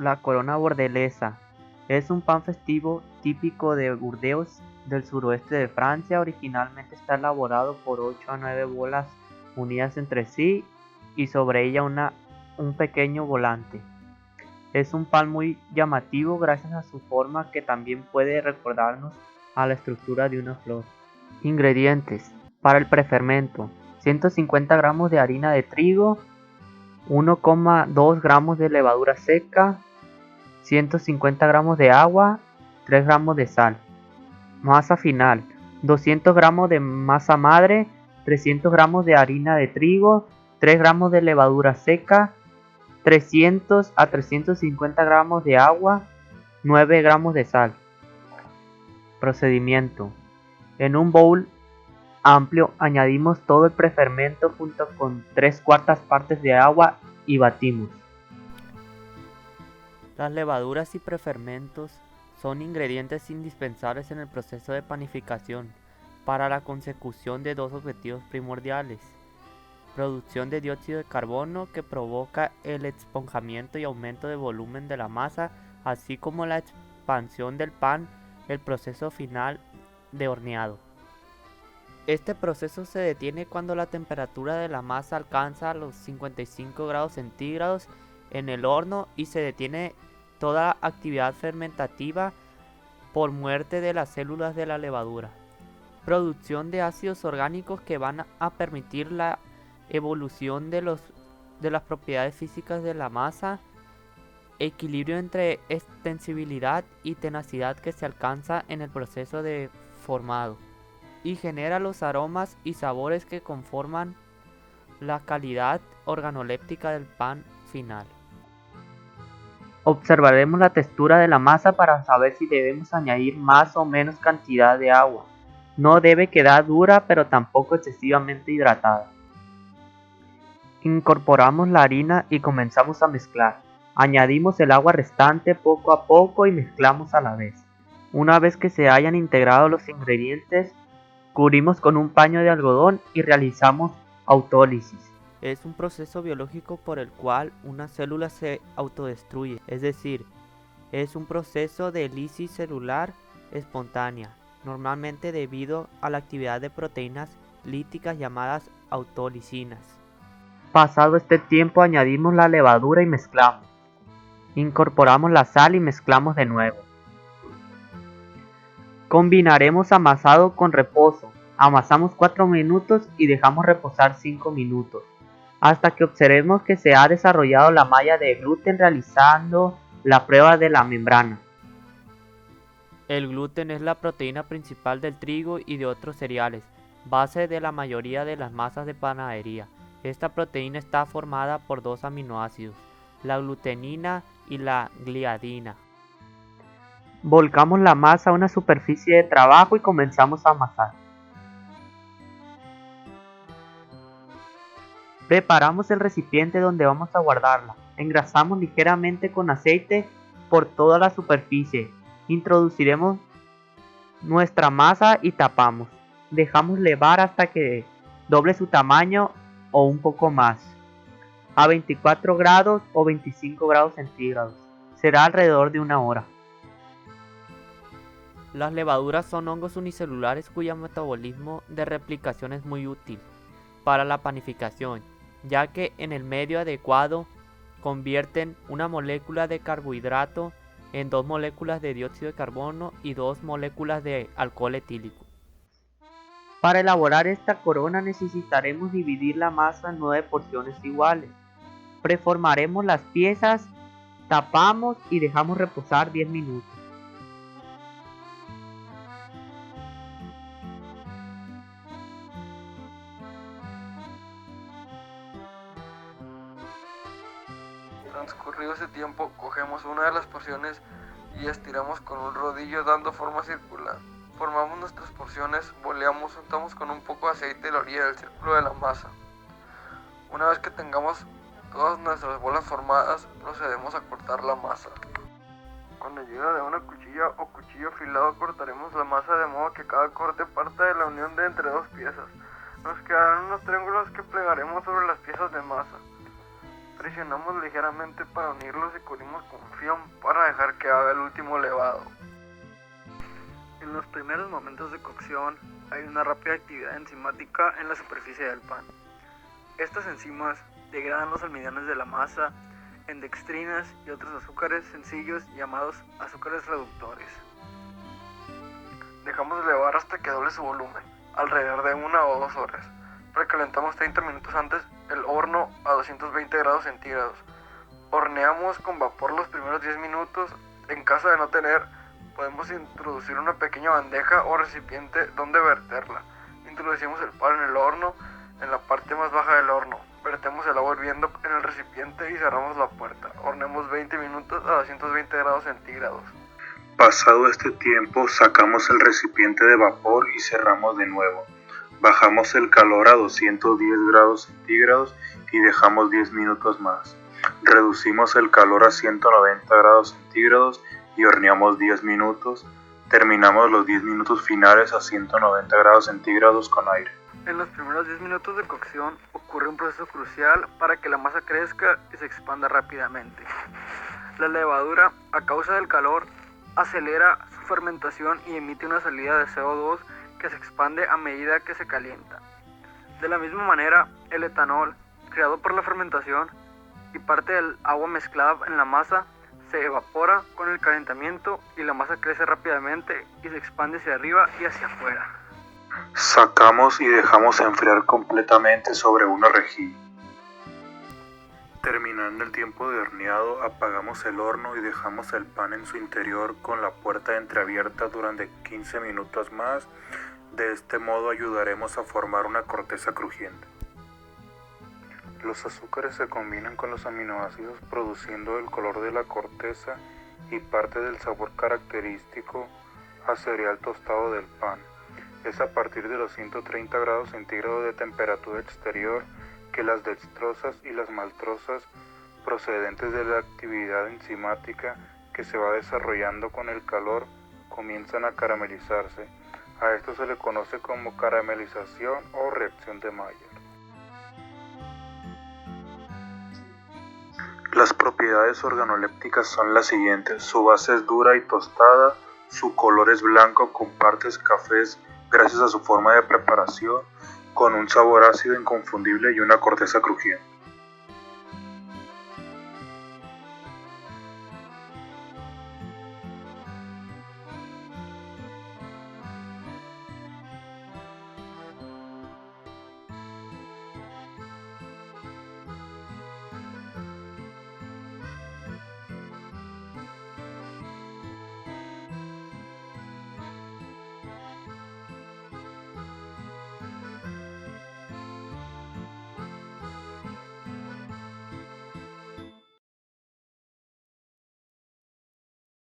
La corona bordelesa es un pan festivo típico de Burdeos, del suroeste de Francia. Originalmente está elaborado por 8 a 9 bolas unidas entre sí y sobre ella un pequeño volante. Es un pan muy llamativo gracias a su forma, que también puede recordarnos a la estructura de una flor. Ingredientes para el prefermento: 150 gramos de harina de trigo, 1,2 gramos de levadura seca, 150 gramos de agua, 3 gramos de sal. Masa final: 200 gramos de masa madre, 300 gramos de harina de trigo, 3 gramos de levadura seca, 300 a 350 gramos de agua, 9 gramos de sal. Procedimiento: en un bowl amplio añadimos todo el prefermento junto con 3/4 partes de agua y batimos. Las levaduras y prefermentos son ingredientes indispensables en el proceso de panificación para la consecución de dos objetivos primordiales: producción de dióxido de carbono, que provoca el esponjamiento y aumento de volumen de la masa, así como la expansión del pan, el proceso final de horneado. Este proceso se detiene cuando la temperatura de la masa alcanza los 55 grados centígrados en el horno, y se detiene toda actividad fermentativa por muerte de las células de la levadura. Producción de ácidos orgánicos que van a permitir la evolución de las propiedades físicas de la masa, equilibrio entre extensibilidad y tenacidad que se alcanza en el proceso de formado, y genera los aromas y sabores que conforman la calidad organoléptica del pan final. Observaremos la textura de la masa para saber si debemos añadir más o menos cantidad de agua. No debe quedar dura, pero tampoco excesivamente hidratada. Incorporamos la harina y comenzamos a mezclar. Añadimos el agua restante poco a poco y mezclamos a la vez. Una vez que se hayan integrado los ingredientes, cubrimos con un paño de algodón y realizamos autólisis. Es un proceso biológico por el cual una célula se autodestruye, es decir, es un proceso de lisis celular espontánea, normalmente debido a la actividad de proteínas líticas llamadas autolisinas. Pasado este tiempo, añadimos la levadura y mezclamos. Incorporamos la sal y mezclamos de nuevo. Combinaremos amasado con reposo. Amasamos 4 minutos y dejamos reposar 5 minutos, hasta que observemos que se ha desarrollado la malla de gluten, realizando la prueba de la membrana. El gluten es la proteína principal del trigo y de otros cereales, base de la mayoría de las masas de panadería. Esta proteína está formada por dos aminoácidos, la glutenina y la gliadina. Volcamos la masa a una superficie de trabajo y comenzamos a amasar. Preparamos el recipiente donde vamos a guardarla. Engrasamos ligeramente con aceite por toda la superficie. Introduciremos nuestra masa y tapamos. Dejamos levar hasta que doble su tamaño o un poco más, a 24 grados o 25 grados centígrados. Será alrededor de 1 hora. Las levaduras son hongos unicelulares cuyo metabolismo de replicación es muy útil para la panificación, ya que en el medio adecuado convierten una molécula de carbohidrato en 2 moléculas de dióxido de carbono y 2 moléculas de alcohol etílico. Para elaborar esta corona necesitaremos dividir la masa en 9 porciones iguales. Preformaremos las piezas, tapamos y dejamos reposar 10 minutos. Transcurrido ese tiempo, cogemos una de las porciones y estiramos con un rodillo dando forma circular. Formamos nuestras porciones, boleamos, untamos con un poco de aceite la orilla del círculo de la masa. Una vez que tengamos todas nuestras bolas formadas, procedemos a cortar la masa. Con ayuda de una cuchilla o cuchillo afilado cortaremos la masa de modo que cada corte parta de la unión de entre dos piezas. Nos quedarán unos triángulos que plegaremos sobre las piezas de masa. Presionamos ligeramente para unirlos y cubrimos con film para dejar que haga el último levado. En los primeros momentos de cocción hay una rápida actividad enzimática en la superficie del pan. Estas enzimas degradan los almidones de la masa en dextrinas y otros azúcares sencillos llamados azúcares reductores. Dejamos elevar hasta que doble su volumen, alrededor de 1 o 2 horas. Precalentamos 30 minutos antes el horno a 220 grados centígrados. Horneamos con vapor los primeros 10 minutos. En caso de no tener, podemos introducir una pequeña bandeja o recipiente donde verterla. Introducimos el pan en el horno, en la parte más baja del horno. Vertemos el agua hirviendo en el recipiente y cerramos la puerta. Horneamos 20 minutos a 220 grados centígrados. Pasado este tiempo, sacamos el recipiente de vapor y cerramos de nuevo. Bajamos el calor a 210 grados centígrados y dejamos 10 minutos más. Reducimos el calor a 190 grados centígrados y horneamos 10 minutos. Terminamos los 10 minutos finales a 190 grados centígrados con aire. En los primeros 10 minutos de cocción ocurre un proceso crucial para que la masa crezca y se expanda rápidamente. La levadura, a causa del calor, acelera su fermentación y emite una salida de CO2 que se expande a medida que se calienta. De la misma manera, el etanol, creado por la fermentación, y parte del agua mezclada en la masa se evapora con el calentamiento y la masa crece rápidamente y se expande hacia arriba y hacia afuera. Sacamos y dejamos enfriar completamente sobre una rejilla. Terminando el tiempo de horneado, apagamos el horno y dejamos el pan en su interior con la puerta entreabierta durante 15 minutos más. De este modo ayudaremos a formar una corteza crujiente. Los azúcares se combinan con los aminoácidos produciendo el color de la corteza y parte del sabor característico a cereal tostado del pan. Es a partir de los 130 grados centígrados de temperatura exterior que las dextrosas y las maltosas procedentes de la actividad enzimática que se va desarrollando con el calor comienzan a caramelizarse. A esto se le conoce como caramelización o reacción de Maillard. Las propiedades organolépticas son las siguientes: su base es dura y tostada, su color es blanco con partes cafés gracias a su forma de preparación, con un sabor ácido inconfundible y una corteza crujiente.